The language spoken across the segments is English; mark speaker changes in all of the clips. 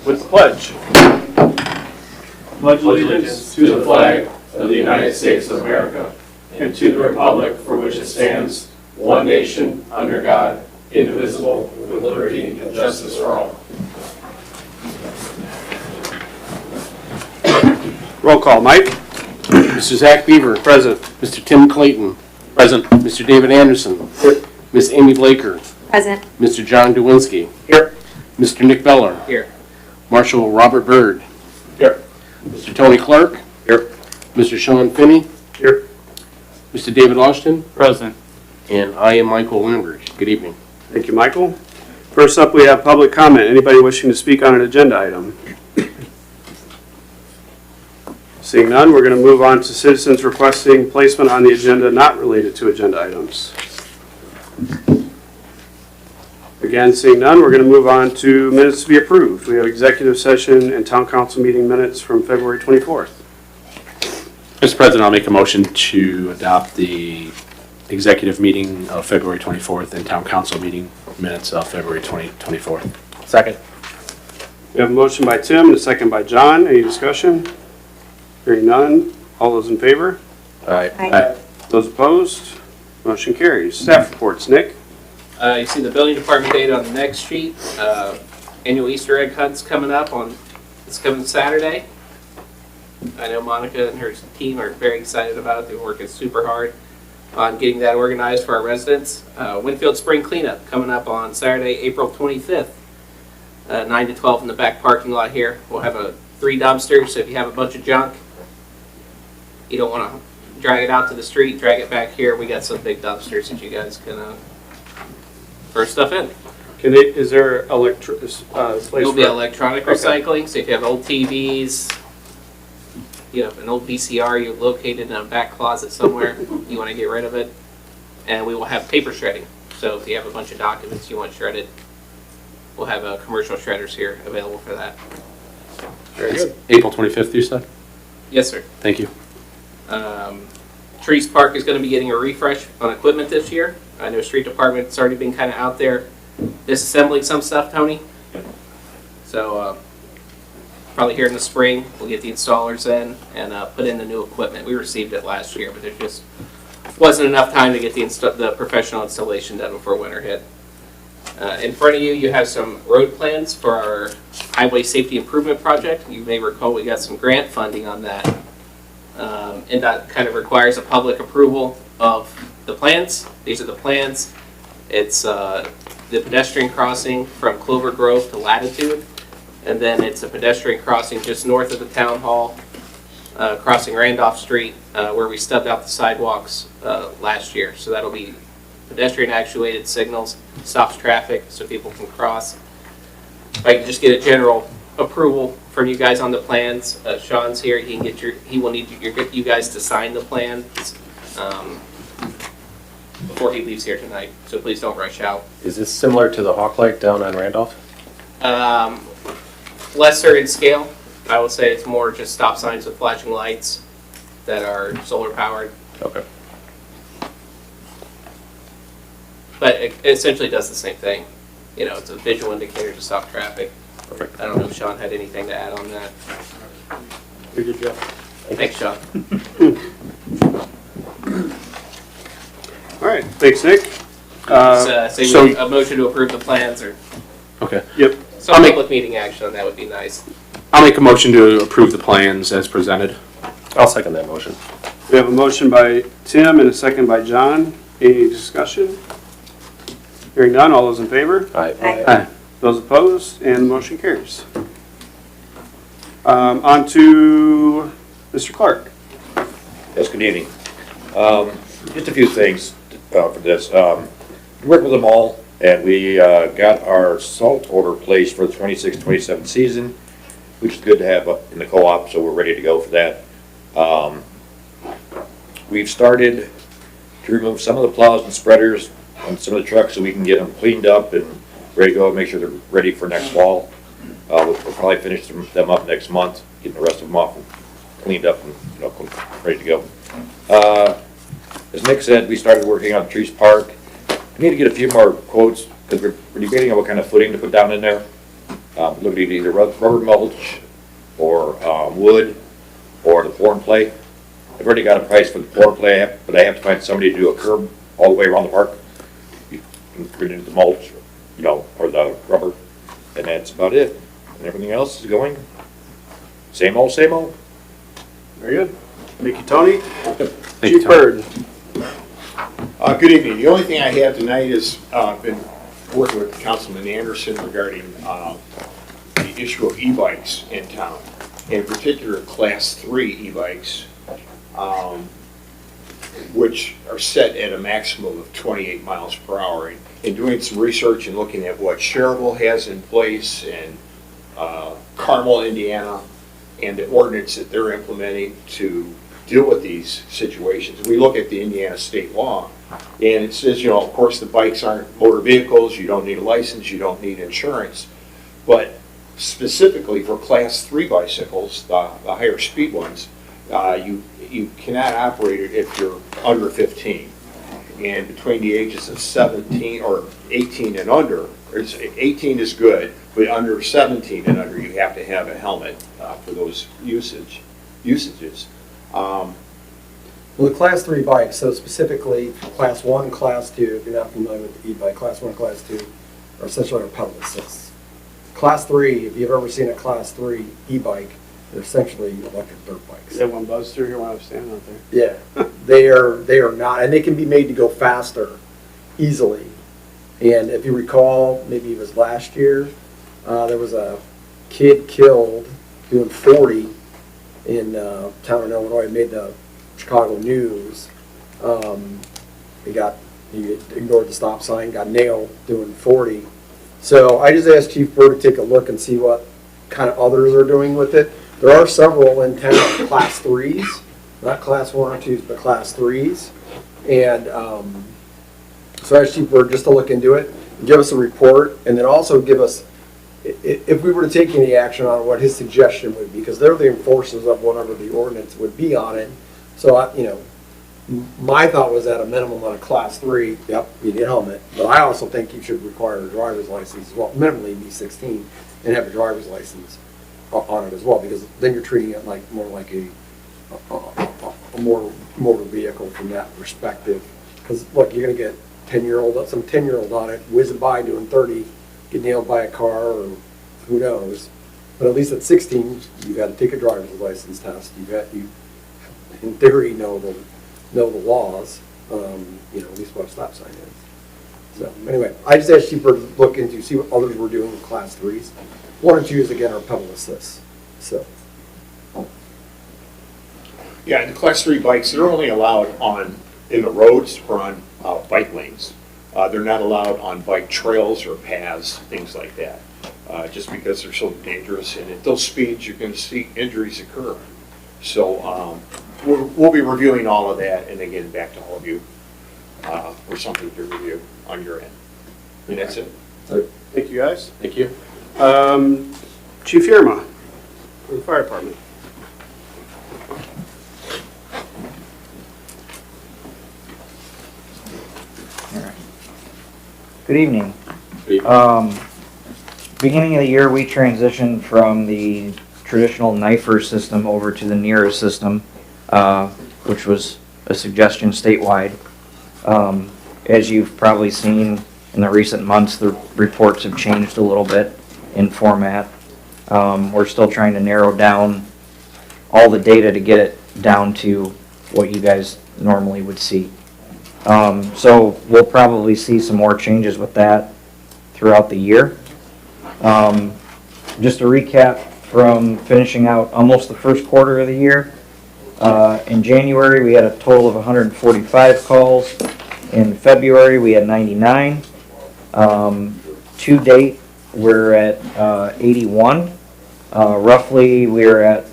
Speaker 1: with the pledge.
Speaker 2: Pledge allegiance to the flag of the United States of America and to the republic for which it stands, one nation, under God, indivisible, with liberty and justice for all.
Speaker 1: Roll call, Mike.
Speaker 3: Mr. Zach Beaver.
Speaker 1: Present.
Speaker 3: Mr. Tim Clayton.
Speaker 1: Present.
Speaker 3: Mr. David Anderson. Ms. Amy Blaker.
Speaker 4: Present.
Speaker 3: Mr. John Dewinski.
Speaker 1: Here.
Speaker 3: Mr. Nick Beller.
Speaker 4: Here.
Speaker 3: Marshal Robert Byrd.
Speaker 1: Here.
Speaker 3: Mr. Tony Clark.
Speaker 1: Here.
Speaker 3: Mr. Sean Finney.
Speaker 1: Here.
Speaker 3: Mr. David Austin.
Speaker 1: Present.
Speaker 3: And I am Michael Lambert. Good evening.
Speaker 1: Thank you, Michael. First up, we have public comment. Anybody wishing to speak on an agenda item? Seeing none, we're going to move on to citizens requesting placement on the agenda not related to agenda items. Again, seeing none, we're going to move on to minutes to be approved. We have executive session and town council meeting minutes from February 24th.
Speaker 5: Mr. President, I'll make a motion to adopt the executive meeting of February 24th and town council meeting minutes of February 24th.
Speaker 3: Second.
Speaker 1: We have a motion by Tim and a second by John. Any discussion? Hearing none. All those in favor?
Speaker 4: Aye.
Speaker 1: Those opposed? Motion carries. Staff reports. Nick?
Speaker 6: You see the building department date on the next sheet. Annual Easter egg hunt's coming up it's coming Saturday. I know Monica and her team are very excited about it. They're working super hard on getting that organized for our residents. Winfield Spring Cleanup coming up on Saturday, April 25th, 9 to 12 in the back parking lot here. We'll have 3 dumpsters, so if you have a bunch of junk, you don't want to drag it out to the street, drag it back here. We got some big dumpsters that you guys can throw stuff in.
Speaker 1: Is there place
Speaker 6: It'll be
Speaker 1: for-
Speaker 6: electronic recycling, so if you have old TVs, you have an old VCR you located in a back closet somewhere, you want to get rid of it. And we will have paper shredding. So if you have a bunch of documents you want shredded, we'll have commercial shredders here available for that.
Speaker 1: Very good.
Speaker 5: April 25th, you said?
Speaker 6: Yes, sir.
Speaker 5: Thank you.
Speaker 6: Trees Park is going to be getting a refresh on equipment this year. I know Street Department's already been kind of out there disassembling some stuff, Tony. So probably here in the spring, we'll get the installers in and put in the new equipment. We received it last year, but there just wasn't enough time to get the professional installation done before winter hit. In front of you, you have some road plans for our Highway Safety Improvement Project. You may recall we got some grant funding on that. And that kind of requires a public approval of the plans. These are the plans. It's the pedestrian crossing from Clover Grove to Latitude. And then it's a pedestrian crossing just north of the town hall, crossing Randolph Street, where we stubbed out the sidewalks last year. So that'll be pedestrian actuated signals, stops traffic so people can cross. If I can just get a general approval from you guys on the plans. Sean's here. He will need you guys to sign the plans before he leaves here tonight. So please don't rush out.
Speaker 3: Is this similar to the Hawk Light down on Randolph?
Speaker 6: Lesser in scale. I will say it's more just stop signs with flashing lights that are solar powered.
Speaker 3: Okay.
Speaker 6: But it essentially does the same thing. You know, it's a visual indicator to stop traffic.
Speaker 3: Perfect.
Speaker 6: I don't know if Sean had anything to add on that.
Speaker 1: Very good job.
Speaker 6: Thanks, Sean.
Speaker 1: All right. Thanks, Nick.
Speaker 6: Say a motion to approve the plans or
Speaker 5: Okay.
Speaker 1: Yep.
Speaker 6: some public meeting action on that would be nice.
Speaker 5: I'll make a motion to approve the plans as presented.
Speaker 3: I'll second that motion.
Speaker 1: We have a motion by Tim and a second by John. Any discussion? Hearing none. All those in favor?
Speaker 3: Aye.
Speaker 5: Aye.
Speaker 1: Those opposed? And the motion carries. On to Mr. Clark.
Speaker 7: Yes, good evening. Just a few things for this. Worked with them all, and we got our salt order placed for the 26-27 season, which is good to have in the co-op, so we're ready to go for that. We've started to remove some of the plows and spreaders on some of the trucks so we can get them cleaned up and ready to go and make sure they're ready for next fall. We'll probably finish them up next month, getting the rest of them off and cleaned up and ready to go. As Nick said, we started working on Trees Park. We need to get a few more quotes because we're debating on what kind of footing to put down in there. Looking at either rubber mulch or wood or the pour and play. I've already got a price for the pour and play, but I have to find somebody to do a curb all the way around the park. You can put in the mulch, or the rubber, and that's about it. And everything else is going same old, same old.
Speaker 1: Very good. Thank you, Tony.
Speaker 5: Thank you,
Speaker 1: Chief
Speaker 5: Tony.
Speaker 1: Bird.
Speaker 4: Good evening. The only thing I have tonight is been working with Councilman Anderson regarding the issue of e-bikes in town, in particular Class 3 e-bikes, which are set at a maximum of 28 miles per hour. And doing some research and looking at what Cherville has in place and Carmel, Indiana, and the ordinance that they're implementing to deal with these situations. We look at the Indiana state law, and it says, of course, the bikes aren't motor vehicles, you don't need a license, you don't need insurance, but specifically for Class 3 bicycles, the higher speed ones, you cannot operate it if you're under 15. And between the ages of 17 or 18 and under, 18 is good, but under 17 and under, you have to have a helmet for those usages.
Speaker 8: Well, the Class 3 bikes, so specifically Class 1, Class 2, if you're not familiar with the e-bike, Class 1, Class 2 are essentially our pedal assists. Class 3, if you've ever seen a Class 3 e-bike, they're essentially electric dirt bikes.
Speaker 1: Is that one buzz through here when I was standing out there?
Speaker 8: Yeah, they are not, and they can be made to go faster easily. And if you recall, maybe it was last year, there was a kid killed doing 40 in town in Illinois. It made the Chicago news. He ignored the stop sign, got nailed doing 40. So I just asked Chief Bird to take a look and see what kind of others are doing with it. There are several in town, Class 3s, not Class 1 or 2s, but Class 3s. And so I asked Chief Bird just to look into it, give us a report, and then also give us, if we were to take any action on what his suggestion would be, because they're the enforcers of whatever the ordinance would be on it. So, my thought was at a minimum on a Class 3, yep, you need a helmet. But I also think you should require a driver's license as well, minimally be 16, and have a driver's license on it as well, because then you're treating it like more like a motor vehicle from that perspective. Because look, you're gonna get some 10-year-old on it, whizzing by doing 30, get nailed by a car, or who knows. But at least at 16, you got to take a driver's license test. You in theory know the laws. At least what a stop sign is. So anyway, I just asked you to look into, see what others were doing with Class 3s. 1 and 2s again are pedal assists. So.
Speaker 4: Yeah, the Class 3 bikes, they're only allowed in the roads or on bike lanes. They're not allowed on bike trails or paths, things like that, just because they're so dangerous. And at those speeds, you're going to see injuries occur. So we'll be reviewing all of that and then getting back to all of you for something to review on your end. And that's it.
Speaker 1: Thank you, guys.
Speaker 5: Thank you.
Speaker 1: Chief Yerma, for the fire department.
Speaker 9: Good evening.
Speaker 5: Good evening.
Speaker 9: Beginning of the year, we transitioned from the traditional NIFER system over to the NERA system, which was a suggestion statewide. As you've probably seen in the recent months, the reports have changed a little bit in format. We're still trying to narrow down all the data to get it down to what you guys normally would see. So we'll probably see some more changes with that throughout the year. Just to recap from finishing out almost the first quarter of the year, in January we had a total of 145 calls. In February we had 99. To date we're at 81. Roughly we're at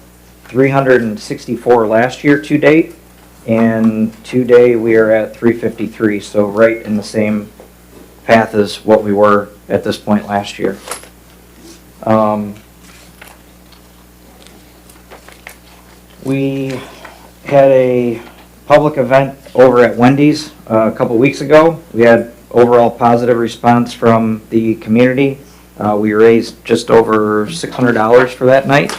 Speaker 9: 364 last year to date. And today we are at 353, so right in the same path as what we were at this point last year. We had a public event over at Wendy's a couple weeks ago. We had overall positive response from the community. We raised just over $600 for that night,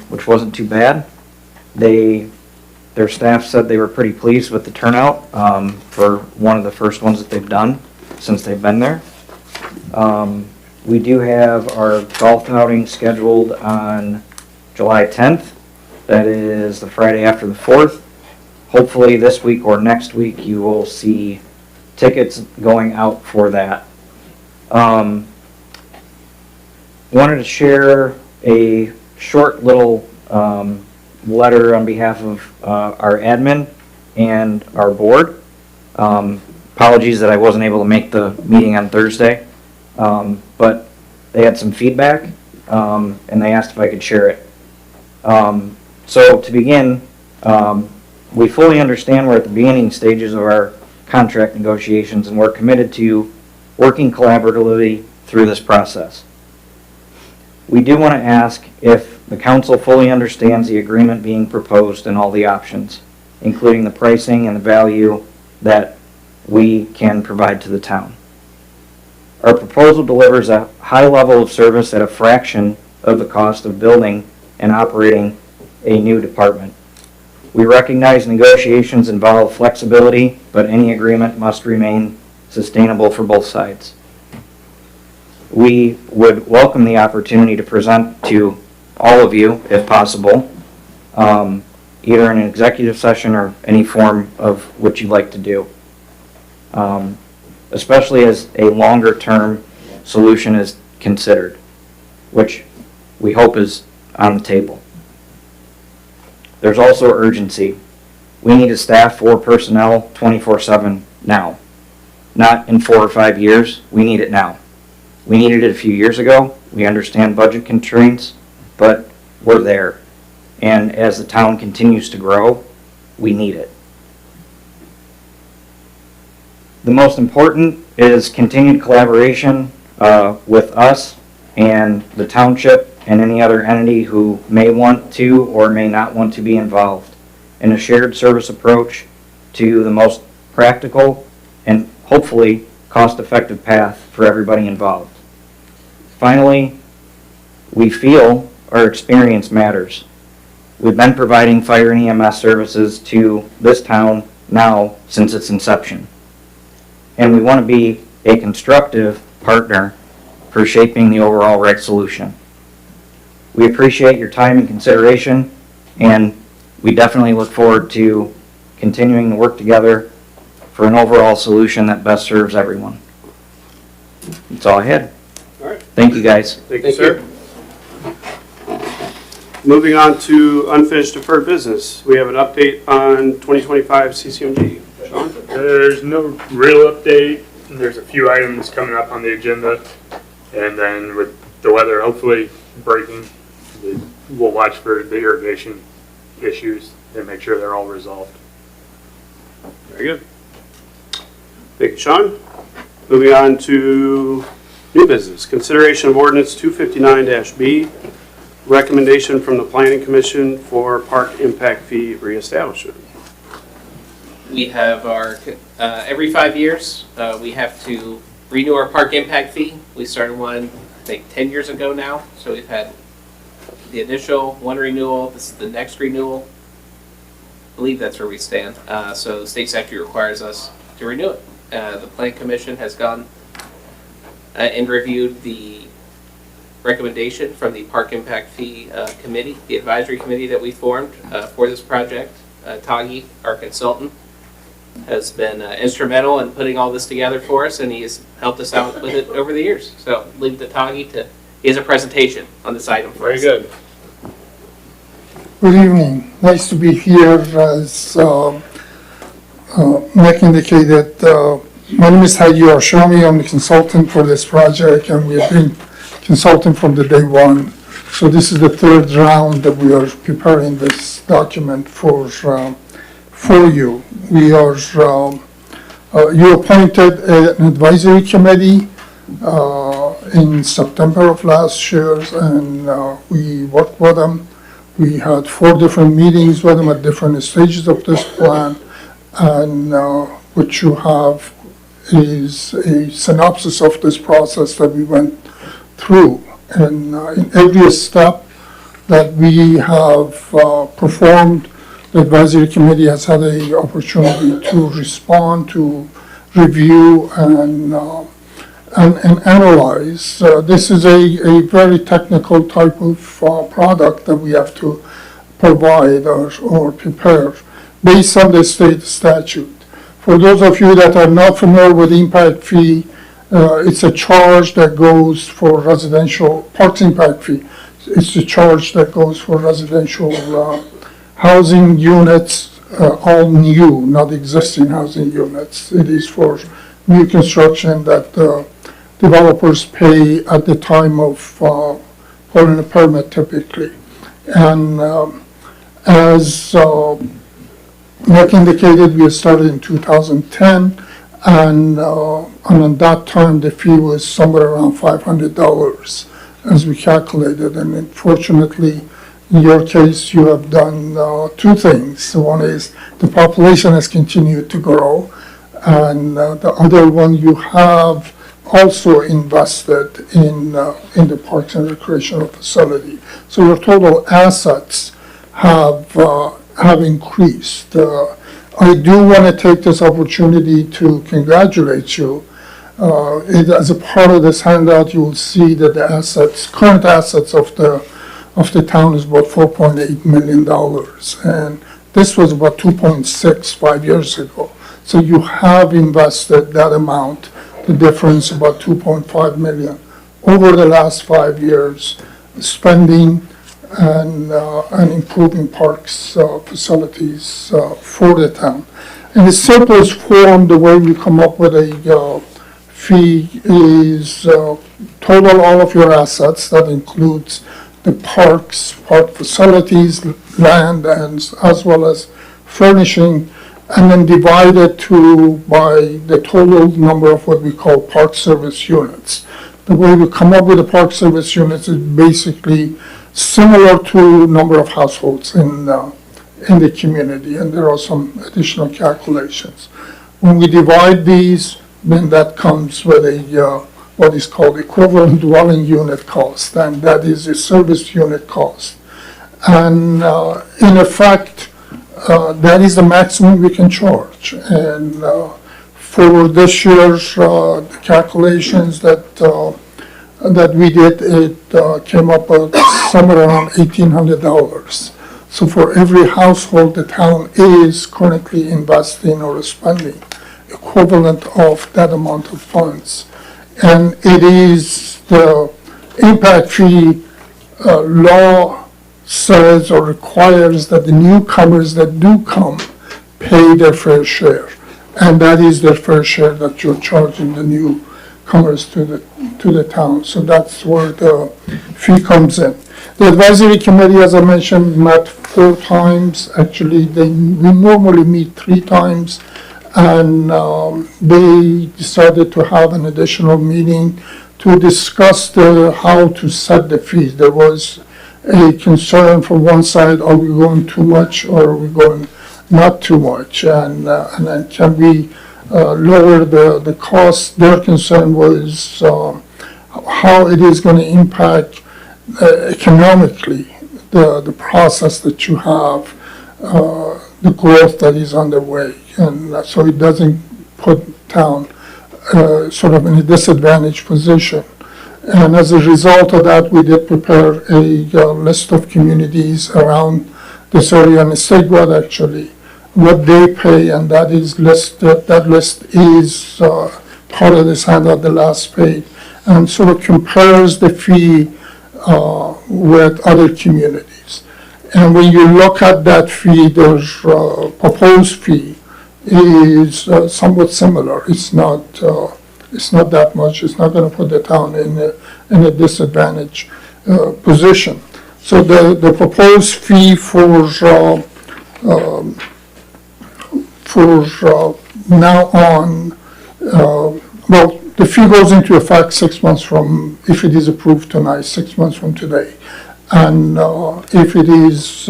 Speaker 9: which wasn't too bad. Their staff said they were pretty pleased with the turnout for one of the first ones that they've done since they've been there. We do have our golf outing scheduled on July 10th. That is the Friday after the 4th. Hopefully this week or next week you will see tickets going out for that. Wanted to share a short little letter on behalf of our admin and our board. Apologies that I wasn't able to make the meeting on Thursday, but they had some feedback and they asked if I could share it. So to begin, we fully understand we're at the beginning stages of our contract negotiations and we're committed to working collaboratively through this process. We do want to ask if the council fully understands the agreement being proposed and all the options, including the pricing and the value that we can provide to the town. Our proposal delivers a high level of service at a fraction of the cost of building and operating a new department. We recognize negotiations involve flexibility, but any agreement must remain sustainable for both sides. We would welcome the opportunity to present to all of you, if possible, either in an executive session or any form of what you'd like to do, especially as a longer-term solution is considered, which we hope is on the table. There's also urgency. We need to staff 4 personnel 24/7 now, not in 4 or 5 years. We need it now. We needed it a few years ago. We understand budget constraints, but we're there. And as the town continues to grow, we need it. The most important is continued collaboration with us and the township and any other entity who may want to or may not want to be involved in a shared service approach to the most practical and hopefully cost-effective path for everybody involved. Finally, we feel our experience matters. We've been providing fire and EMS services to this town now since its inception. And we want to be a constructive partner for shaping the overall right solution. We appreciate your time and consideration, and we definitely look forward to continuing to work together for an overall solution that best serves everyone. That's all I had.
Speaker 1: All right.
Speaker 9: Thank you, guys.
Speaker 1: Thank you, sir. Moving on to unfinished deferred business. We have an update on 2025 CCMG. Sean?
Speaker 10: There's no real update. There's a few items coming up on the agenda. And then with the weather hopefully breaking, we'll watch for the irrigation issues and make sure they're all resolved.
Speaker 1: Very good. Thank you, Sean. Moving on to new business. Consideration of ordinance 259-B. Recommendation from the Planning Commission for park impact fee reestablishment.
Speaker 6: We have our, every 5 years, we have to renew our park impact fee. We started one, I think, 10 years ago now. So we've had the initial one renewal, this is the next renewal. I believe that's where we stand. So the state statute requires us to renew it. The Planning Commission has gone and reviewed the recommendation from the Park Impact Fee Committee, the advisory committee that we formed for this project. Taghi, our consultant, has been instrumental in putting all this together for us, and he has helped us out with it over the years. So leave it to Taghi he has a presentation on this item for us.
Speaker 1: Very good.
Speaker 11: Good evening. Nice to be here. As Nick indicated, my name is Hadi Arshami. I'm the consultant for this project, and we have been consulting from the day one. So this is the third round that we are preparing this document for you. We are you appointed an advisory committee in September of last year, and we worked with them. We had 4 different meetings with them at different stages of this plan, and what you have is a synopsis of this process that we went through. And in every step that we have performed, the advisory committee has had the opportunity to respond, to review, and analyze. This is a very technical type of product that we have to provide or prepare based on the state statute. For those of you that are not familiar with impact fee, it's a charge that goes for residential parks impact fee. It's a charge that goes for residential housing units, all new, not existing housing units. It is for new construction that developers pay at the time of pulling a permit typically. And as Nick indicated, we started in 2010, and at that time the fee was somewhere around $500 as we calculated. And unfortunately, in your case, you have done two things. One is the population has continued to grow, and the other one, you have also invested in the parks and recreational facility. So your total assets have increased. I do want to take this opportunity to congratulate you. As a part of this handout, you will see that the current assets of the town is about $4.8 million, and this was about 2.6 5 years ago. So you have invested that amount, the difference about 2.5 million over the last 5 years, spending and improving parks facilities for the town. In the simplest form, the way we come up with a fee is total all of your assets. That includes the parks, park facilities, land, and as well as furnishing, and then divided by the total number of what we call park service units. The way we come up with the park service units is basically similar to number of households in the community, and there are some additional calculations. When we divide these, then that comes with a what is called equivalent dwelling unit cost, and that is a service unit cost. And in effect, that is the maximum we can charge. And for this year's the calculations that we did, it came up with somewhere around $1,800. So for every household, the town is currently investing or spending equivalent of that amount of funds. And it is the impact fee law says or requires that the newcomers that do come pay their fair share. And that is their fair share that you're charging the newcomers to the town. So that's where the fee comes in. The advisory committee, as I mentioned, met 4 times. Actually, we normally meet 3 times. And they decided to have an additional meeting to discuss how to set the fees. There was a concern from one side, are we going too much or are we going not too much? And then can we lower the cost? Their concern was how it is going to impact economically the process that you have, the growth that is underway. And so it doesn't put town sort of in a disadvantaged position. And as a result of that, we did prepare a list of communities around this area, and statewide actually, what they pay, and that is listed. That list is part of this handout, the last page, and sort of compares the fee with other communities. And when you look at that fee, there's proposed fee is somewhat similar. It's not that much. It's not going to put the town in a disadvantaged position. So the proposed fee for now on, well, the fee goes into effect 6 months from, if it is approved tonight, 6 months from today. And if it is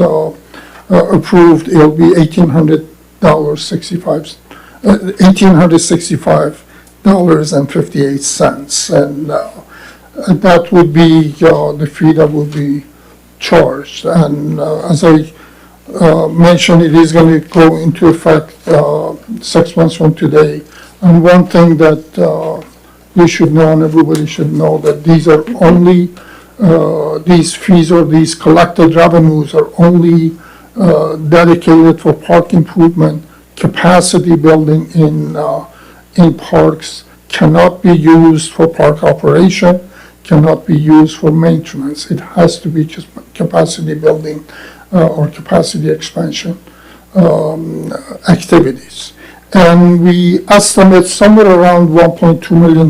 Speaker 11: approved, it'll be $1,865.58. And that would be the fee that would be charged. And as I mentioned, it is going to go into effect 6 months from today. And one thing that you should know, and everybody should know, that these are only, these fees or these collected revenues are only dedicated for park improvement, capacity building in parks, cannot be used for park operation, cannot be used for maintenance. It has to be just capacity building or capacity expansion activities. And we estimate somewhere around $1.2 million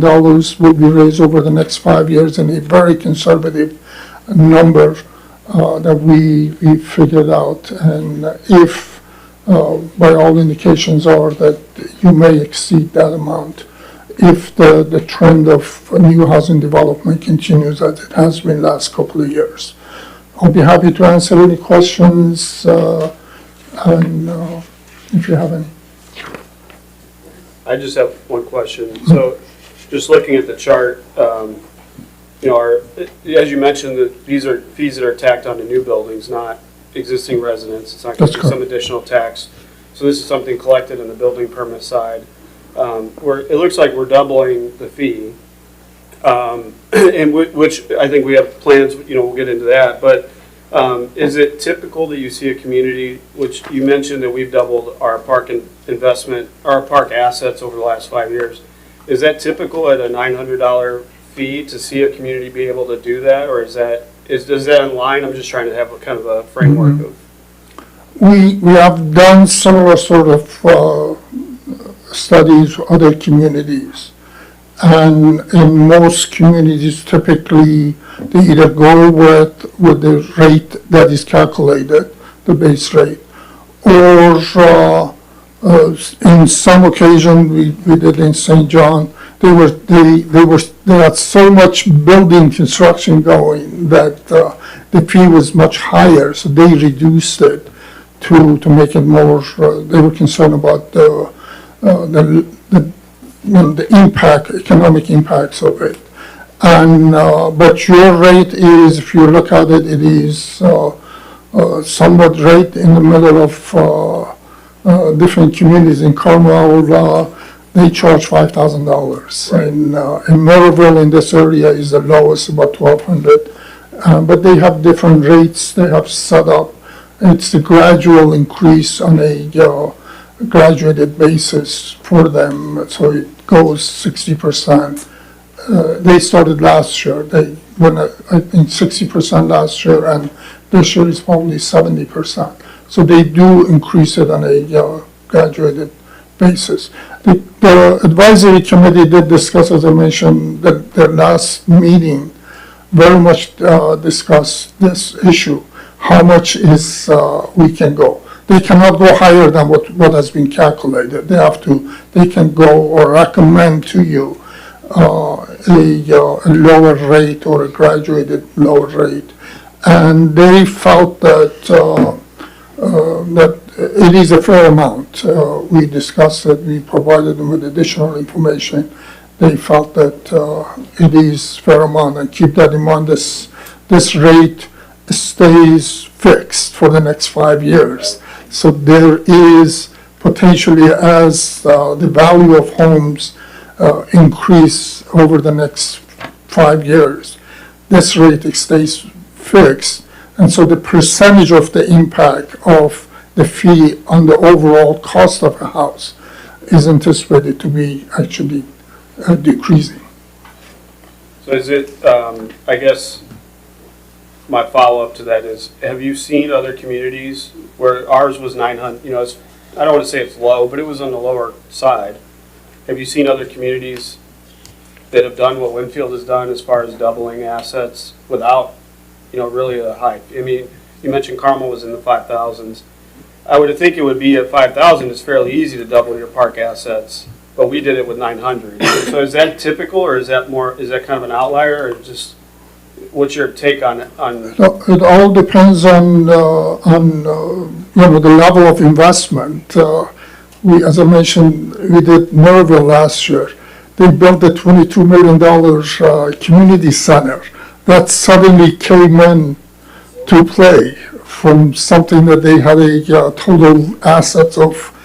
Speaker 11: will be raised over the next 5 years, and a very conservative number that we figured out. And if, by all indications are that you may exceed that amount, if the trend of new housing development continues as it has been last couple of years. I'll be happy to answer any questions, and if you have any.
Speaker 1: I just have one question. So just looking at the chart, as you mentioned, these are fees that are tacked onto new buildings, not existing residents. It's not going to be some additional tax. So this is something collected in the building permit side. It looks like we're doubling the fee, and which I think we have plans, we'll get into that. But is it typical that you see a community, which you mentioned that we've doubled our park investment, our park assets over the last 5 years. Is that typical at a $900 fee to see a community be able to do that, or is that in line? I'm just trying to have a kind of a framework of.
Speaker 11: We have done similar sort of studies with other communities. And in most communities, typically, they either go with the rate that is calculated, the base rate, or in some occasion, we did in St. John, they had so much building construction going that the fee was much higher, so they reduced it to make it more. They were concerned about the impact, economic impacts of it. And but your rate is, if you look at it, it is somewhat right in the middle of different communities. In Carmel, they charge $5,000. And in Maryville, in this area, is the lowest, about $1,200. But they have different rates they have set up. It's a gradual increase on a graduated basis for them, so it goes 60%. They started last year. They went, I think, 60% last year, and this year is probably 70%. So they do increase it on a graduated basis. The advisory committee did discuss, as I mentioned, their last meeting, very much discussed this issue. How much is we can go? They cannot go higher than what has been calculated. They can go or recommend to you a lower rate or a graduated lower rate. And they felt that that it is a fair amount. We discussed it, we provided them with additional information. They felt that it is fair amount, and keep that in mind, this rate stays fixed for the next 5 years. So there is potentially, as the value of homes increase over the next 5 years, this rate stays fixed. And so the percentage of the impact of the fee on the overall cost of a house is anticipated to be actually decreasing.
Speaker 1: So is it, I guess, my follow-up to that is, have you seen other communities where ours was 900, I don't want to say it's low, but it was on the lower side. Have you seen other communities that have done what Winfield has done as far as doubling assets without, really a high? I mean, you mentioned Carmel was in the 5,000s. I would think it would be at 5,000, it's fairly easy to double your park assets, but we did it with 900. So is that typical, or is that kind of an outlier, or just, what's your take on it?
Speaker 11: It all depends on the level of investment. As I mentioned, we did Maryville last year. they built a $22 million community center that suddenly came in to play from something that they had a total assets of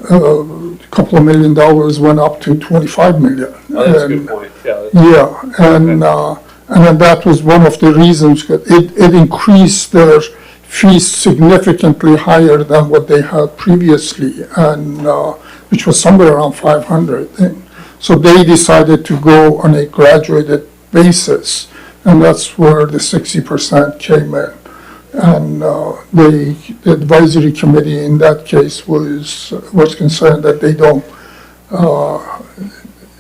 Speaker 11: a couple of $1 million went up to 25 million.
Speaker 1: Oh, that's a
Speaker 11: And-
Speaker 1: good point, yeah.
Speaker 11: yeah, and then that was one of the reasons, it increased their fees significantly higher than what they had previously, and, which was somewhere around 500. And so they decided to go on a graduated basis, and that's where the 60% came in. And the advisory committee in that case was concerned that they don't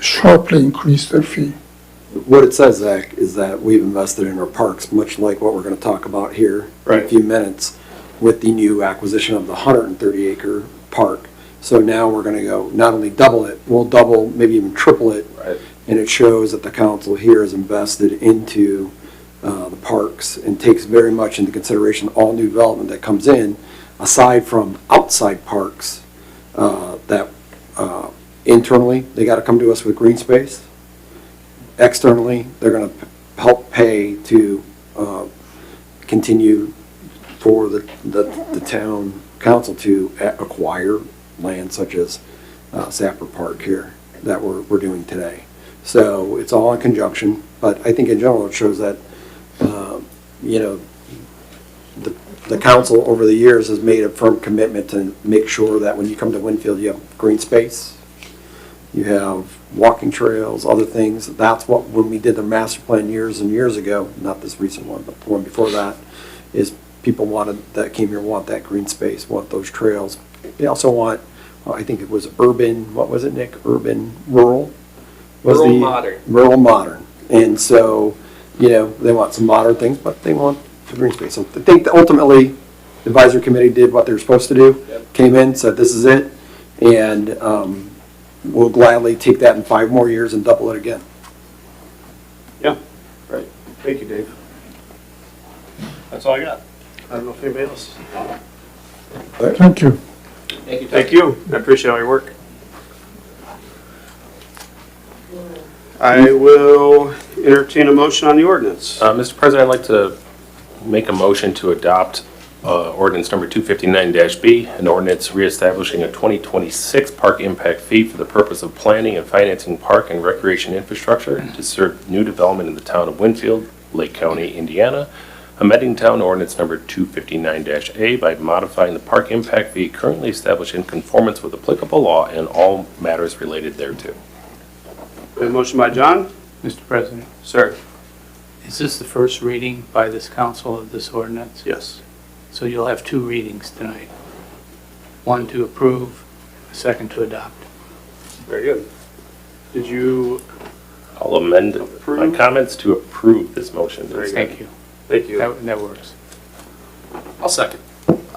Speaker 11: sharply increase their fee.
Speaker 8: What it says, Zach, is that we've invested in our parks, much like what we're gonna talk about here in a
Speaker 1: Right.
Speaker 8: few minutes with the new acquisition of the 130-acre park. So now we're gonna go not only double it, we'll double, maybe even triple it.
Speaker 1: Right.
Speaker 8: And it shows that the council here is invested into the parks and takes very much into consideration all new development that comes in, aside from outside parks, that internally, they gotta come to us with green space. Externally, they're gonna help pay to continue for the town council to acquire land such as Sapper Park here that we're doing today. So it's all in conjunction, but I think in general it shows that, you know, the council over the years has made a firm commitment to make sure that when you come to Winfield, you have green space, you have walking trails, other things. That's what, when we did the master plan years and years ago, not this recent one, but the one before that, is people that came here want that green space, want those trails. They also want, I think it was urban, what was it, Nick? Urban, rural? Was
Speaker 6: Rural
Speaker 8: the-
Speaker 6: modern.
Speaker 8: Rural modern. And so, you know, they want some modern things, but they want the green space. So I think that ultimately, the advisory committee did what they were supposed to do, came in, said this is it, and we'll gladly take that in 5 more years and double it again.
Speaker 1: Yeah, right. Thank you, Dave. That's all I got. I don't know if anybody else.
Speaker 11: Thank you.
Speaker 6: Thank you, Tom.
Speaker 1: Thank you. I appreciate all your work. I will entertain a motion on the ordinance.
Speaker 3: Mr. President, I'd like to make a motion to adopt ordinance number 259-B, an ordinance reestablishing a 2026 park impact fee for the purpose of planning and financing park and recreation infrastructure to serve new development in the town of Winfield, Lake County, Indiana, amending town ordinance number 259-A by modifying the park impact fee currently established in conformance with applicable law and all matters related thereto.
Speaker 1: We have a motion by John.
Speaker 12: Mr. President,
Speaker 1: Sir.
Speaker 12: is this the first reading by this council of this ordinance?
Speaker 1: Yes.
Speaker 12: So you'll have 2 readings tonight. One to approve, a second to adopt.
Speaker 1: Very good. Did you,
Speaker 3: I'll amend my
Speaker 1: Approve.
Speaker 3: comments to approve this motion.
Speaker 1: Very good.
Speaker 12: Thank you.
Speaker 1: thank you.
Speaker 12: That works.
Speaker 5: I'll second.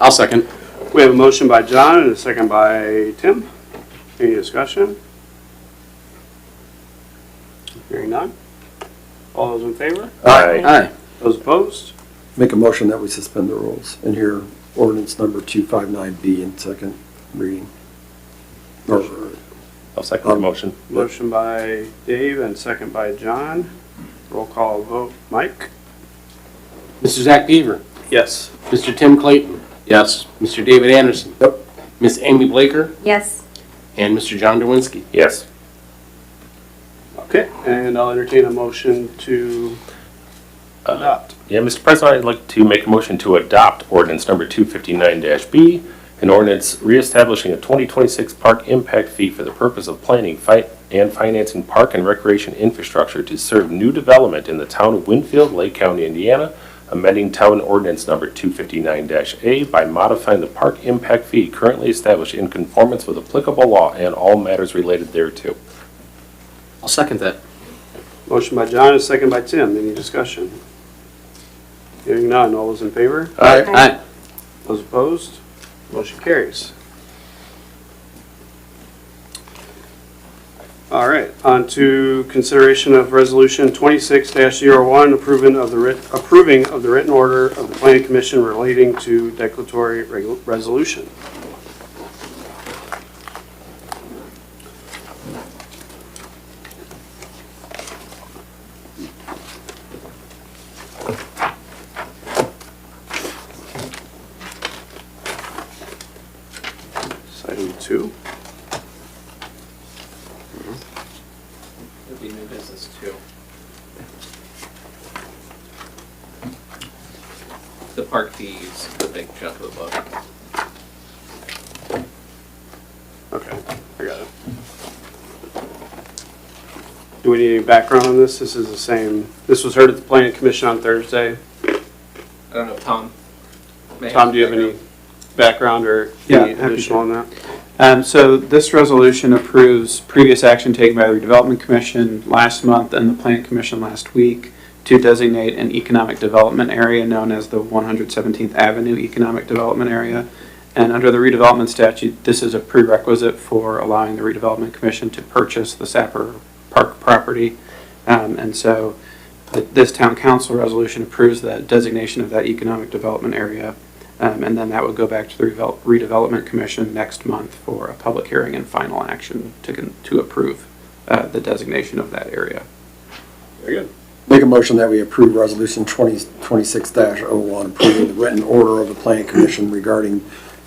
Speaker 5: I'll second.
Speaker 1: We have a motion by John and a second by Tim. Any discussion? Hearing none. All those in favor?
Speaker 3: Aye.
Speaker 5: Aye.
Speaker 1: Those opposed?
Speaker 8: Make a motion that we suspend the rules and hear ordinance number 259B in second reading.
Speaker 3: I'll second the motion.
Speaker 1: Motion by Dave and second by John. Roll call vote. Mike?
Speaker 3: Mr. Zach Beaver.
Speaker 1: Yes.
Speaker 3: Mr. Tim Clayton.
Speaker 5: Yes.
Speaker 3: Mr. David Anderson.
Speaker 8: Yep.
Speaker 3: Miss Amy Blaker.
Speaker 13: Yes.
Speaker 3: And Mr. John Derwinski. Yes.
Speaker 1: Okay, and I'll entertain a motion to adopt.
Speaker 3: Yeah, Mr. President, I'd like to make a motion to adopt ordinance number 259-B, an ordinance reestablishing a 2026 park impact fee for the purpose of planning and financing park and recreation infrastructure to serve new development in the town of Winfield, Lake County, Indiana, amending town ordinance number 259-A by modifying the park impact fee currently established in conformance with applicable law and all matters related thereto.
Speaker 5: I'll second that.
Speaker 1: Motion by John and second by Tim. Any discussion? Hearing none. All those in favor?
Speaker 5: Aye. Aye.
Speaker 1: Those opposed? Motion carries. All right, on to consideration of resolution 26-01, approving of the written order of the planning commission relating to declaratory resolution. Item 2.
Speaker 6: It'll be new business too. The park fees, the big chunk of the book.
Speaker 1: Okay, I got it. Do we need any background on this? This is the same, this was heard at the Planning Commission on Thursday.
Speaker 6: I don't know, Tom? may
Speaker 1: Tom, do you have
Speaker 6: some
Speaker 1: any background or
Speaker 13: Yeah,
Speaker 1: any
Speaker 13: happy
Speaker 1: additional on that?
Speaker 13: So this resolution approves previous action taken by the Redevelopment Commission last month and the Plan Commission last week to designate an economic development area known as the 117th Avenue Economic Development Area. And under the redevelopment statute, this is a prerequisite for allowing the Redevelopment Commission to purchase the Sapper Park property. And so this town council resolution approves that designation of that economic development area. And then that would go back to the redevelopment commission next month for a public hearing and final action to approve the designation of that area.
Speaker 1: Very good.
Speaker 8: Make a motion that we approve Resolution 2026-01, approving the written order of the Planning Commission regarding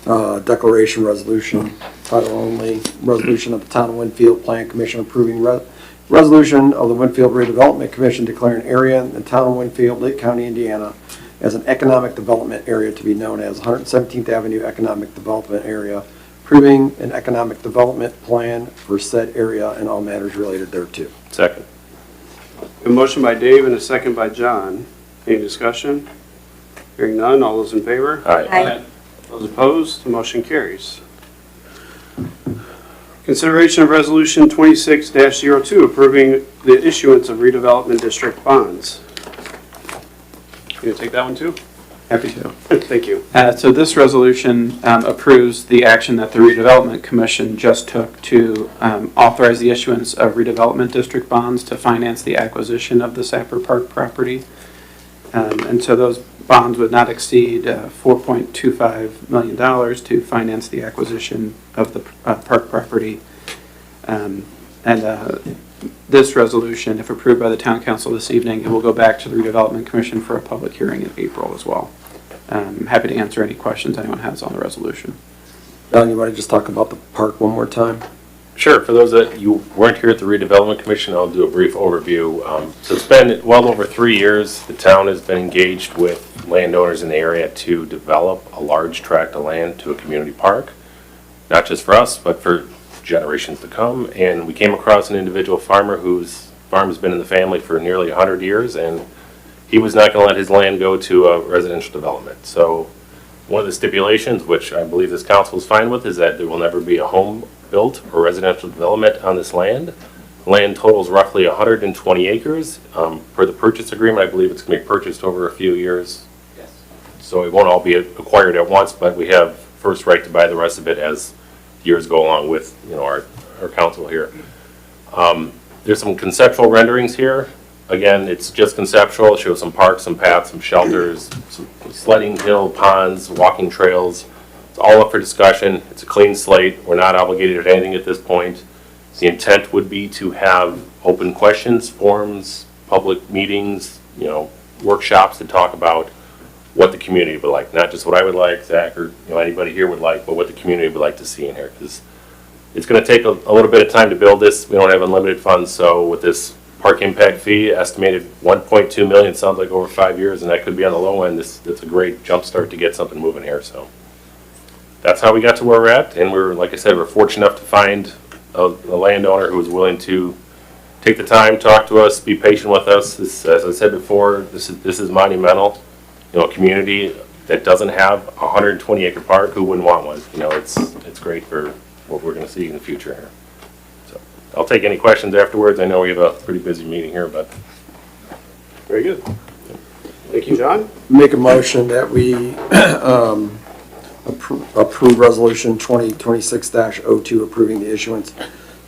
Speaker 8: declaration resolution, title only, resolution of the Town of Winfield Plan Commission approving resolution of the Winfield Redevelopment Commission declaring area in the Town of Winfield, Lake County, Indiana, as an economic development area to be known as 117th Avenue Economic Development Area, approving an economic development plan for said area and all matters related thereto.
Speaker 3: Second.
Speaker 1: A motion by Dave and a second by John. Any discussion? Hearing none, all those in favor?
Speaker 3: Aye.
Speaker 1: Those opposed, the motion carries. Consideration of Resolution 26-02, approving the issuance of redevelopment district bonds. You gonna take that one too?
Speaker 13: Happy to.
Speaker 1: Thank you.
Speaker 13: So this resolution approves the action that the redevelopment commission just took to authorize the issuance of redevelopment district bonds to finance the acquisition of the Sapper Park property. And so those bonds would not exceed $4.25 million to finance the acquisition of the park property. This resolution, if approved by the town council this evening, it will go back to the redevelopment commission for a public hearing in April as well. I'm happy to answer any questions anyone has on the resolution.
Speaker 8: Don, you want to just talk about the park one more time?
Speaker 3: Sure. For those that you weren't here at the redevelopment commission, I'll do a brief overview. So it's been well over 3 years. The town has been engaged with landowners in the area to develop a large tract of land to a community park, not just for us, but for generations to come. And we came across an individual farmer whose farm has been in the family for nearly 100 years, and he was not going to let his land go to a residential development. So one of the stipulations, which I believe this council is fine with, is that there will never be a home built or residential development on this land. Land totals roughly 120 acres. Per the purchase agreement, I believe it's going to be purchased over a few years.
Speaker 6: Yes.
Speaker 3: So it won't all be acquired at once, but we have first right to buy the rest of it as years go along with, you know, our council here. There's some conceptual renderings here. Again, it's just conceptual. It shows some parks, some paths, some shelters, some sledding hill, ponds, walking trails. It's all up for discussion. It's a clean slate. We're not obligated to anything at this point. The intent would be to have open questions, forums, public meetings, you know, workshops to talk about what the community would like, not just what I would like, Zach, or, you know, anybody here would like, but what the community would like to see in here. Because it's going to take a little bit of time to build this. We don't have unlimited funds, so with this park impact fee, estimated $1.2 million, sounds like over 5 years, and that could be on the low end. That's a great jump start to get something moving here. So that's how we got to where we're at, and we're, like I said, we're fortunate enough to find a landowner who was willing to take the time, talk to us, be patient with us. This, as I said before, this is monumental. You know, a community that doesn't have a 120-acre park, who wouldn't want one? You know, it's great for what we're going to see in the future here. So I'll take any questions afterwards. I know we have a pretty busy meeting here, but.
Speaker 1: Very good. Thank you, John.
Speaker 8: Make a motion that we approve Resolution 2026-02, approving the issuance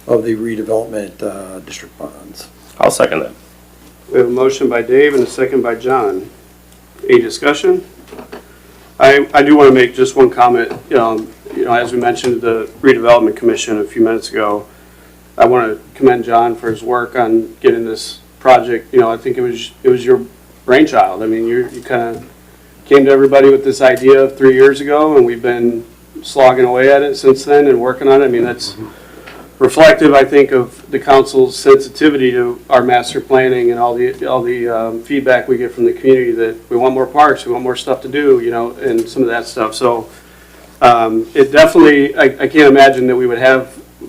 Speaker 8: of the redevelopment district bonds.
Speaker 3: I'll second that.
Speaker 1: We have a motion by Dave and a second by John. Any discussion? I do want to make just one comment. You know, as we mentioned the redevelopment commission a few minutes ago, I want to commend John for his work on getting this project. You know, I think it was your brainchild. I mean, you kind of came to everybody with this idea 3 years ago, and we've been slogging away at it since then and working on it. I mean, that's reflective, I think, of the council's sensitivity to our master planning and all the feedback we get from the community that we want more parks, we want more stuff to do, you know, and some of that stuff. So it definitely, I can't imagine that we would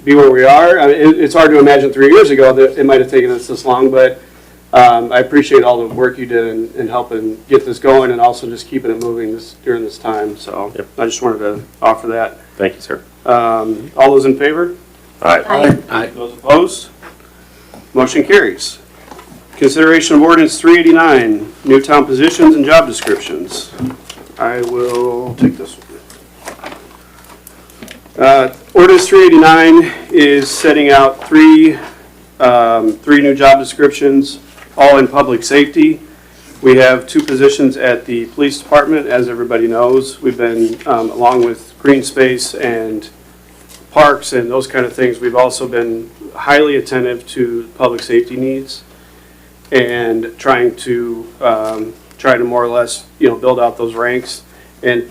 Speaker 1: be where we are. I mean, it's hard to imagine 3 years ago that it might have taken us this long, but I appreciate all the work you did in helping get this going and also just keeping it moving during this time. So I just wanted to offer that.
Speaker 3: Thank you, sir.
Speaker 1: All those in favor?
Speaker 3: All right.
Speaker 12: Aye.
Speaker 1: Those opposed? Motion carries. Consideration of ordinance 389, new town positions and job descriptions. I will take this one. Ordinance 389 is setting out three new job descriptions, all in public safety. We have 2 positions at the police department, as everybody knows. We've been, along with green space and parks and those kind of things, we've also been highly attentive to public safety needs and trying to more or less, you know, build out those ranks. And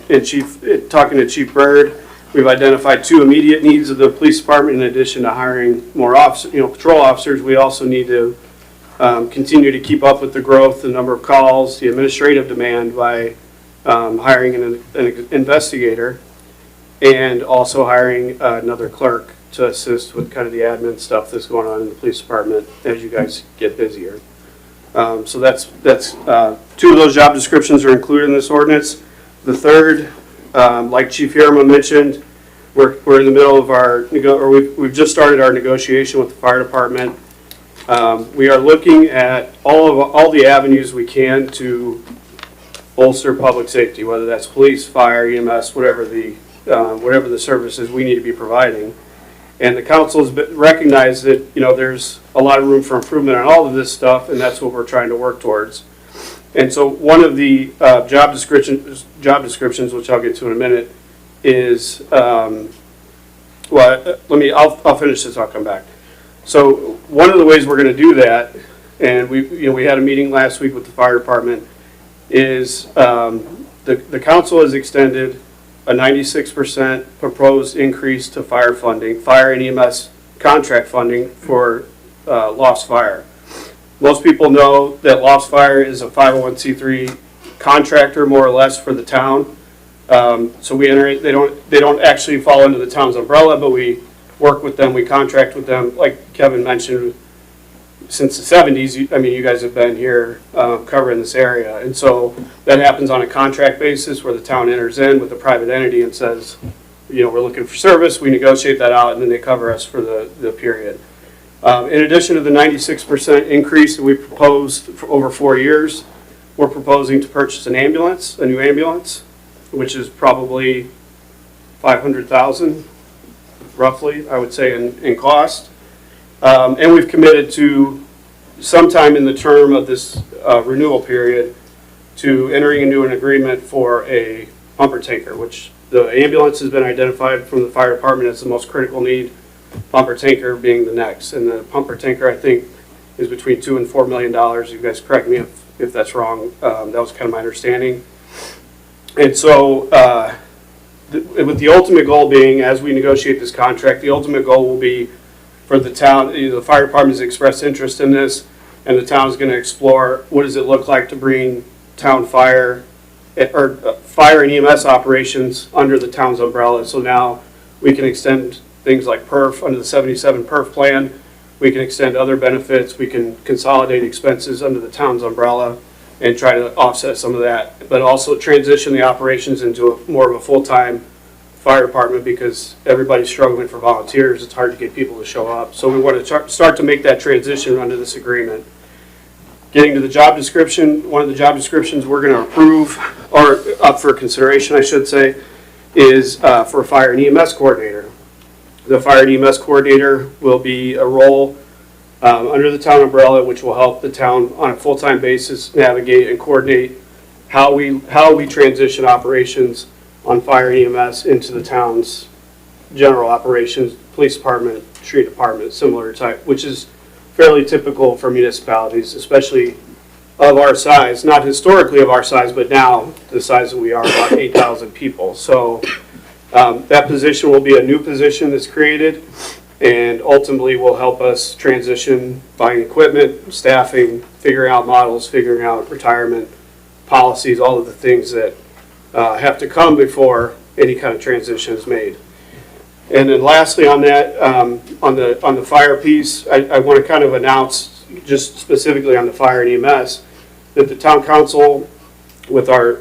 Speaker 1: talking to Chief Byrd, we've identified 2 immediate needs of the police department. In addition to hiring more patrol officers, we also need to continue to keep up with the growth, the number of calls, the administrative demand by hiring an investigator, and also hiring another clerk to assist with kind of the admin stuff that's going on in the police department as you guys get busier. So that's 2 of those job descriptions are included in this ordinance. The third, like Chief Hirama mentioned, we're in the middle of we've just started our negotiation with the fire department. We are looking at all the avenues we can to bolster public safety, whether that's police, fire, EMS, whatever the services we need to be providing. And the council has recognized that, you know, there's a lot of room for improvement on all of this stuff, and that's what we're trying to work towards. And so one of the job descriptions, which I'll get to in a minute, is I'll finish this. I'll come back. So one of the ways we're going to do that, and we had a meeting last week with the fire department, is the council has extended a 96% proposed increase to fire funding, fire and EMS contract funding for Lofts Fire. Most people know that Lofts Fire is a 501c3 contractor, more or less, for the town. So we enter it. They don't actually fall under the town's umbrella, but we work with them. We contract with them, like Kevin mentioned, since the 70s. I mean, you guys have been here covering this area, and so that happens on a contract basis where the town enters in with a private entity and says, you know, we're looking for service. We negotiate that out, and then they cover us for the period. In addition to the 96% increase that we proposed for over 4 years, we're proposing to purchase a new ambulance, which is probably $500,000, roughly, I would say, in cost. And we've committed to, sometime in the term of this renewal period, to entering into an agreement for a pumper tanker, which the ambulance has been identified from the fire department as the most critical need, pumper tanker being the next. And the pumper tanker, I think, is between $2 and $4 million. You guys correct me if that's wrong. That was kind of my understanding. And so with the ultimate goal being, as we negotiate this contract, the ultimate goal will be for the town, the fire department has expressed interest in this, and the town is going to explore what does it look like to bring town fire or fire and EMS operations under the town's umbrella. So now we can extend things like PERF under the 77 PERF plan. We can extend other benefits. We can consolidate expenses under the town's umbrella and try to offset some of that, but also transition the operations into more of a full-time fire department, because everybody's struggling for volunteers. It's hard to get people to show up. So we want to start to make that transition under this agreement. Getting to the job description, one of the job descriptions we're going to approve, or up for consideration, I should say, is for a fire and EMS coordinator. The fire and EMS coordinator will be a role under the town umbrella, which will help the town on a full-time basis navigate and coordinate how we transition operations on fire and EMS into the town's general operations, police department, street department, similar type, which is fairly typical for municipalities, especially of our size, not historically of our size, but now the size that we are, about 8,000 people. So That position will be a new position that's created and ultimately will help us transition buying equipment, staffing, figuring out models, figuring out retirement policies, all of the things that have to come before any kind of transition is made. And then lastly on that, on the fire piece, I want to kind of announce just specifically on the fire and EMS that the town council with our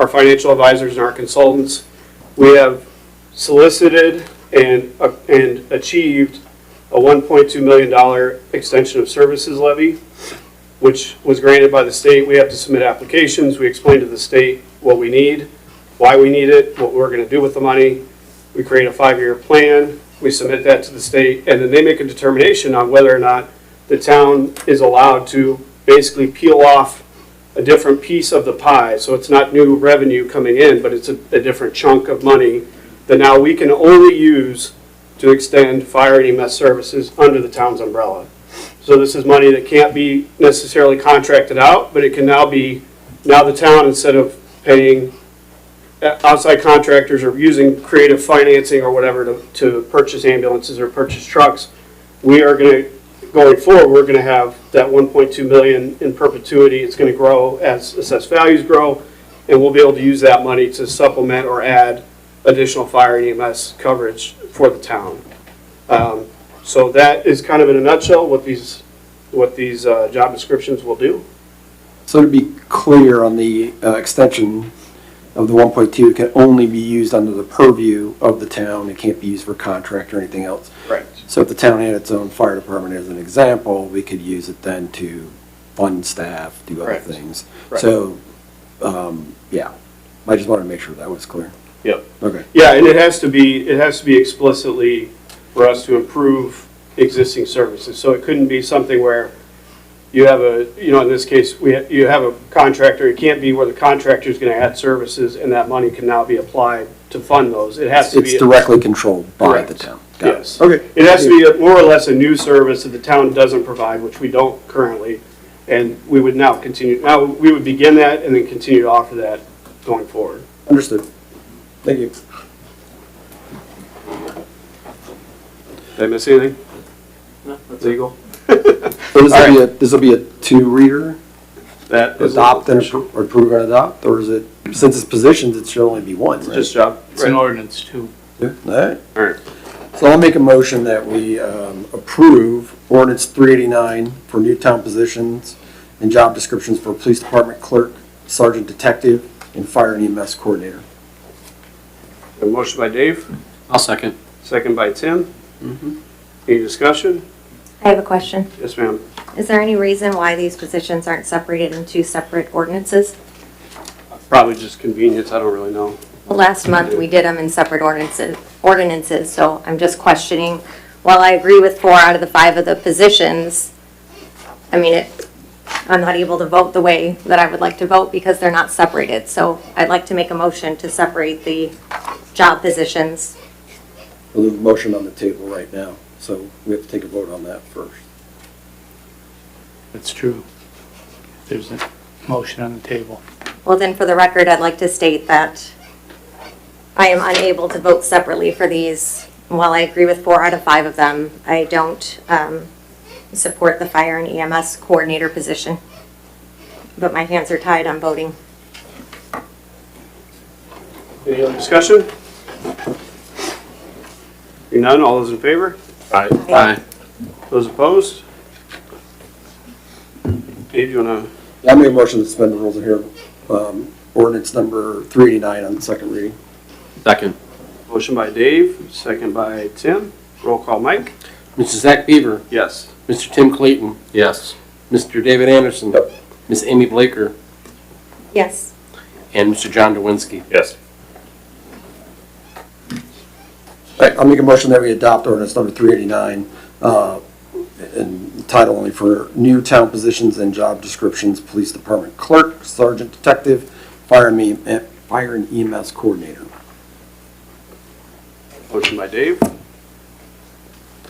Speaker 1: financial advisors and our consultants, we have solicited and achieved a $1.2 million extension of services levy, which was granted by the state. We have to submit applications. We explain to the state what we need, why we need it, what we're going to do with the money. We create a 5-year plan. We submit that to the state, and then they make a determination on whether or not the town is allowed to basically peel off a different piece of the pie. So it's not new revenue coming in, but it's a different chunk of money that now we can only use to extend fire and EMS services under the town's umbrella. So this is money that can't be necessarily contracted out, but it can now be, now the town, instead of paying outside contractors or using creative financing or whatever to purchase ambulances or purchase trucks, we are going forward, we're going to have that 1.2 million in perpetuity. It's going to grow as assessed values grow, and we'll be able to use that money to supplement or add additional fire and EMS coverage for the town. So that is kind of in a nutshell what these job descriptions will do.
Speaker 8: So to be clear on the extension of the 1.2, it can only be used under the purview of the town. It can't be used for contract or anything else.
Speaker 1: Right.
Speaker 8: So if the town had its own fire department as an example, we could use it then to fund staff, do other
Speaker 1: Correct.
Speaker 8: things.
Speaker 1: Right.
Speaker 8: So, yeah, I just wanted to make sure that was clear.
Speaker 1: Yep.
Speaker 8: Okay.
Speaker 1: Yeah, and it has to be explicitly for us to improve existing services. So it couldn't be something where you have in this case, you have a contractor. It can't be where the contractor is going to add services and that money can now be applied to fund those. It has to be.
Speaker 8: It's directly controlled by
Speaker 1: Correct.
Speaker 8: the town. Got it.
Speaker 1: Yes.
Speaker 8: Okay.
Speaker 1: It has to be more or less a new service that the town doesn't provide, which we don't currently. And we would now continue, now we would begin that and then continue to offer that going forward.
Speaker 8: Understood. Thank you.
Speaker 1: Did I miss anything?
Speaker 6: No, that's
Speaker 1: Legal?
Speaker 8: So this will be a 2-reader?
Speaker 1: That is
Speaker 8: Adopt and approve and adopt, or is it, since it's positions, it should only be one, right?
Speaker 1: just job.
Speaker 12: It's an ordinance too.
Speaker 8: Yeah, all right.
Speaker 1: All right.
Speaker 8: So I'll make a motion that we approve ordinance 389 for new town positions and job descriptions for police department clerk, sergeant detective, and fire and EMS coordinator.
Speaker 1: A motion by Dave,
Speaker 12: I'll second.
Speaker 1: second by Tim. Any discussion?
Speaker 14: I have a question.
Speaker 1: Yes, ma'am.
Speaker 14: Is there any reason why these positions aren't separated in 2 separate ordinances?
Speaker 1: Probably just convenience, I don't really know.
Speaker 14: Well, last month we did them in separate ordinances, so I'm just questioning, while I agree with 4 out of the 5 of the positions, I mean, I'm not able to vote the way that I would like to vote because they're not separated. So I'd like to make a motion to separate the job positions.
Speaker 8: We'll leave a motion on the table right now, so we have to take a vote on that first.
Speaker 12: That's true. There's a motion on the table.
Speaker 14: Well, then for the record, I'd like to state that I am unable to vote separately for these. While I agree with 4 out of 5 of them, I don't support the fire and EMS coordinator position. But my hands are tied on voting.
Speaker 1: Any other discussion? Hearing none, all those in favor?
Speaker 3: Aye.
Speaker 1: Those opposed? Dave, you want to?
Speaker 8: I'll make a motion to suspend the rules and hear ordinance number 389 on the second reading.
Speaker 12: Second.
Speaker 1: Motion by Dave, second by Tim. Roll call, Mike?
Speaker 15: Mr. Zach Beaver,
Speaker 1: Yes.
Speaker 15: Mr. Tim Clayton,
Speaker 3: Yes.
Speaker 15: Mr. David Anderson, Miss Amy Blaker,
Speaker 14: Yes.
Speaker 15: and Mr. John Dewinski.
Speaker 3: Yes.
Speaker 8: All right, I'll make a motion that we adopt ordinance number 389 in title only for new town positions and job descriptions, police department clerk, sergeant detective, fire and EMS coordinator.
Speaker 1: Motion by Dave,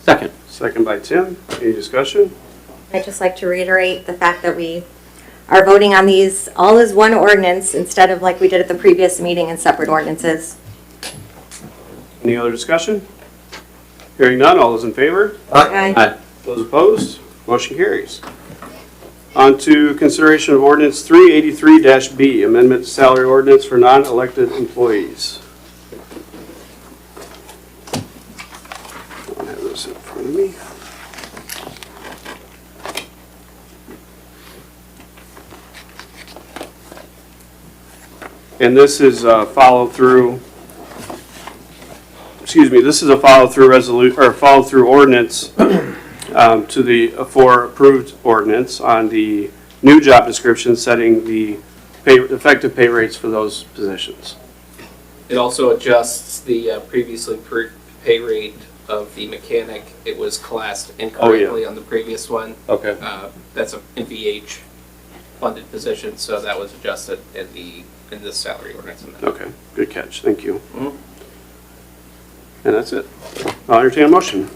Speaker 15: Second.
Speaker 1: second by Tim. Any discussion?
Speaker 14: I'd just like to reiterate the fact that we are voting on these all as one ordinance instead of like we did at the previous meeting in separate ordinances.
Speaker 1: Any other discussion? Hearing none, all those in favor?
Speaker 14: Aye.
Speaker 1: Those opposed? Motion carries. On to consideration of ordinance 383-B, amendment to salary ordinance for non-elected employees. I don't have this in front of me. And this is a follow-through, this is a follow-through resolution, or follow-through ordinance to the, for approved ordinance on the new job description setting the effective pay rates for those positions.
Speaker 6: It also adjusts the previously pay rate of the mechanic. It was classed incorrectly on the previous one.
Speaker 3: Okay.
Speaker 6: That's a VH funded position, so that was adjusted in this salary ordinance amendment.
Speaker 1: Okay, good catch, thank you.
Speaker 6: Mhm.
Speaker 1: And that's it. I'll entertain a motion.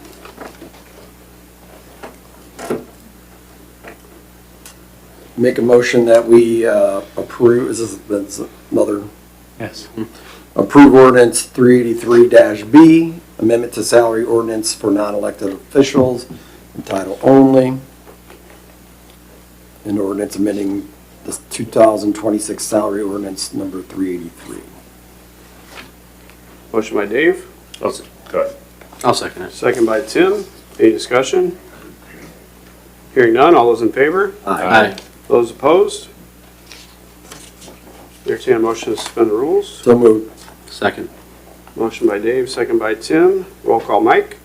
Speaker 8: Make a motion that we approve, that's another,
Speaker 12: Yes.
Speaker 8: approve ordinance 383-B, amendment to salary ordinance for non-elected officials, in title only. An ordinance amending the 2026 salary ordinance number 383.
Speaker 1: Motion by Dave,
Speaker 3: Go ahead.
Speaker 5: I'll second it.
Speaker 1: second by Tim. Any discussion? Hearing none, all those in favor?
Speaker 5: Aye.
Speaker 1: Those opposed? Entertain a motion to suspend the rules.
Speaker 8: So moved.
Speaker 5: Second.
Speaker 1: Motion by Dave, second by Tim. Roll call, Mike?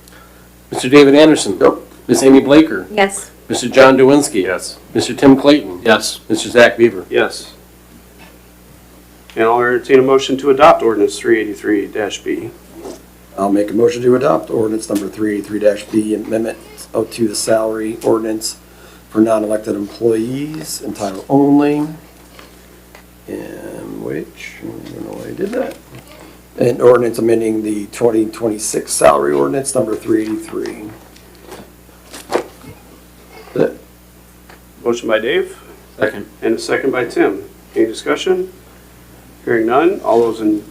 Speaker 15: Mr. David Anderson.
Speaker 8: Yep.
Speaker 15: Ms. Amy Blaker.
Speaker 14: Yes.
Speaker 15: Mr. John Dewinski.
Speaker 3: Yes.
Speaker 15: Mr. Tim Clayton.
Speaker 5: Yes.
Speaker 15: Mr. Zach Beaver.
Speaker 1: Yes. And I'll entertain a motion to adopt ordinance 383-B.
Speaker 8: I'll make a motion to adopt ordinance number 383-B, amendment to the salary ordinance for non-elected employees, in title only. And which, I don't know why I did that. An ordinance amending the 2026 salary ordinance number 383. That-
Speaker 1: Motion by Dave,
Speaker 5: Second.
Speaker 1: and a second by Tim. Any discussion? Hearing none, all those in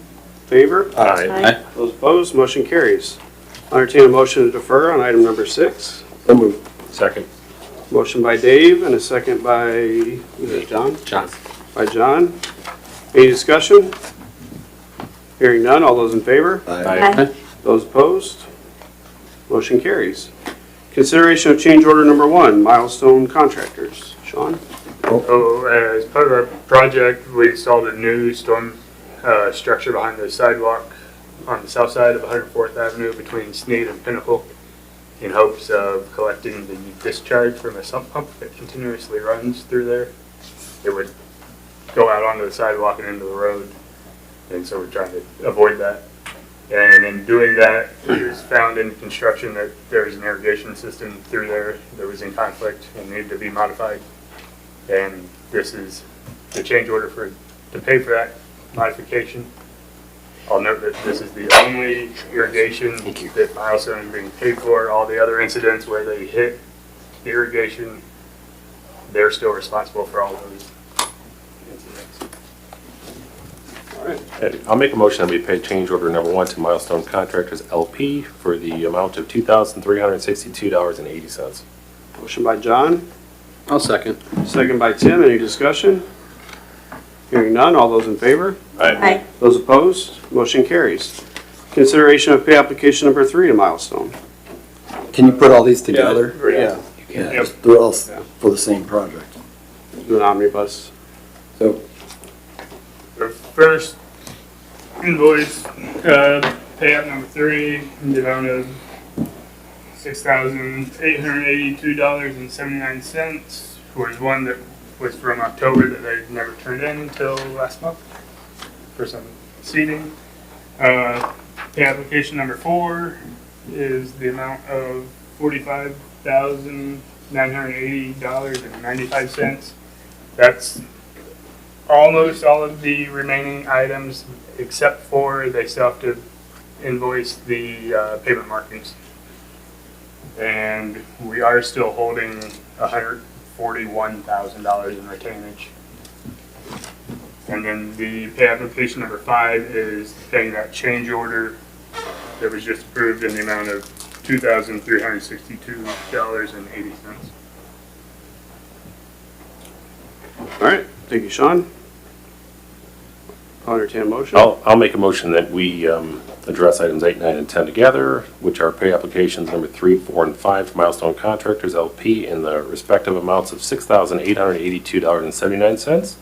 Speaker 1: favor?
Speaker 3: Aye.
Speaker 1: Those opposed, motion carries. I'll entertain a motion to defer on item number 6.
Speaker 8: So moved.
Speaker 3: Second.
Speaker 1: Motion by Dave and a second by, is it John?
Speaker 5: John.
Speaker 1: By John. Any discussion? Hearing none, all those in favor?
Speaker 14: Aye.
Speaker 1: Those opposed? Motion carries. Consideration of change order number 1, Milestone Contractors. Sean?
Speaker 10: So as part of our project, we installed a new storm structure behind the sidewalk on the south side of 104th Avenue between Sneed and Pinnacle in hopes of collecting the discharge from a sump pump that continuously runs through there. It would go out onto the sidewalk and into the road, and so we're trying to avoid that. And in doing that, it was found in construction that there was an irrigation system through there that was in conflict and needed to be modified. And this is the change order to pay for that modification. I'll note that this is the only irrigation that Milestone is being paid for. All the other incidents where they hit the irrigation, they're still responsible for all those incidents.
Speaker 1: All right.
Speaker 3: I'll make a motion that we pay change order number 1 to Milestone Contractors LP for the amount of $2,362.80.
Speaker 1: Motion by John,
Speaker 5: I'll second.
Speaker 1: second by Tim. Any discussion? Hearing none, all those in favor?
Speaker 14: Aye.
Speaker 1: Those opposed? Motion carries. Consideration of pay application number 3 to Milestone.
Speaker 8: Can you put all these together?
Speaker 1: Yeah.
Speaker 8: Yeah, just they're all for the same project.
Speaker 1: Do an omnibus.
Speaker 8: So,
Speaker 10: The first invoice, payout number 3, in the amount of $6,882.79, was one that was from October that they never turned in until last month for some seeding. Pay application number 4 is the amount of $45,980.95. That's almost all of the remaining items, except for they still have to invoice the pavement markings. And we are still holding $141,000 in retainage. And then the pay application number 5 is paying that change order that was just approved in the amount of $2,362.80.
Speaker 1: All right, thank you, Sean. I'll entertain a motion.
Speaker 3: I'll make a motion that we address items 8, 9, and 10 together, which are pay applications number 3, 4, and 5 for Milestone Contractors LP in the respective amounts of $6,882.79,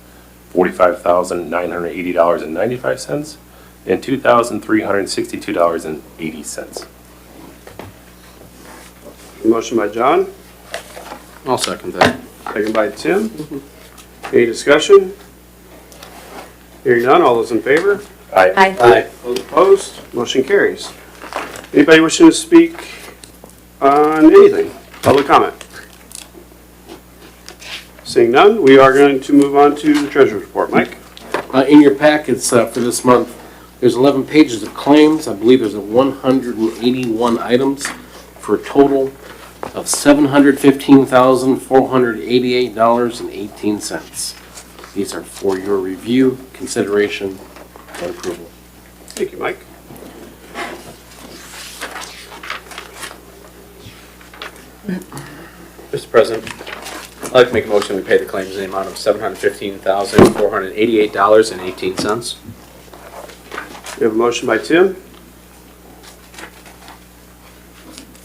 Speaker 3: $45,980.95, and $2,362.80.
Speaker 1: Motion by John,
Speaker 15: I'll second that.
Speaker 1: second by Tim. Any discussion? Hearing none, all those in favor?
Speaker 3: Aye.
Speaker 14: Aye.
Speaker 1: Those opposed? Motion carries. Anybody wishing to speak on anything? Public comment? Seeing none, we are going to move on to the treasurer's report. Mike?
Speaker 15: In your packets for this month, there's 11 pages of claims. I believe there's 181 items for a total of $715,488.18. These are for your review, consideration, and approval.
Speaker 1: Thank you, Mike.
Speaker 5: Mr. President, I'd like to make a motion we pay the claims in the amount of $715,488.18.
Speaker 1: We have a motion by Tim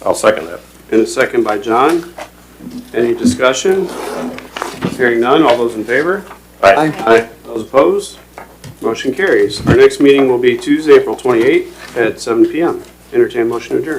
Speaker 3: I'll second that.
Speaker 1: and a second by John. Any discussion? Hearing none, all those in favor?
Speaker 3: Aye.
Speaker 1: Aye. Those opposed? Motion carries. Our next meeting will be Tuesday, April 28th at 7 PM. Entertain motion to adjourn.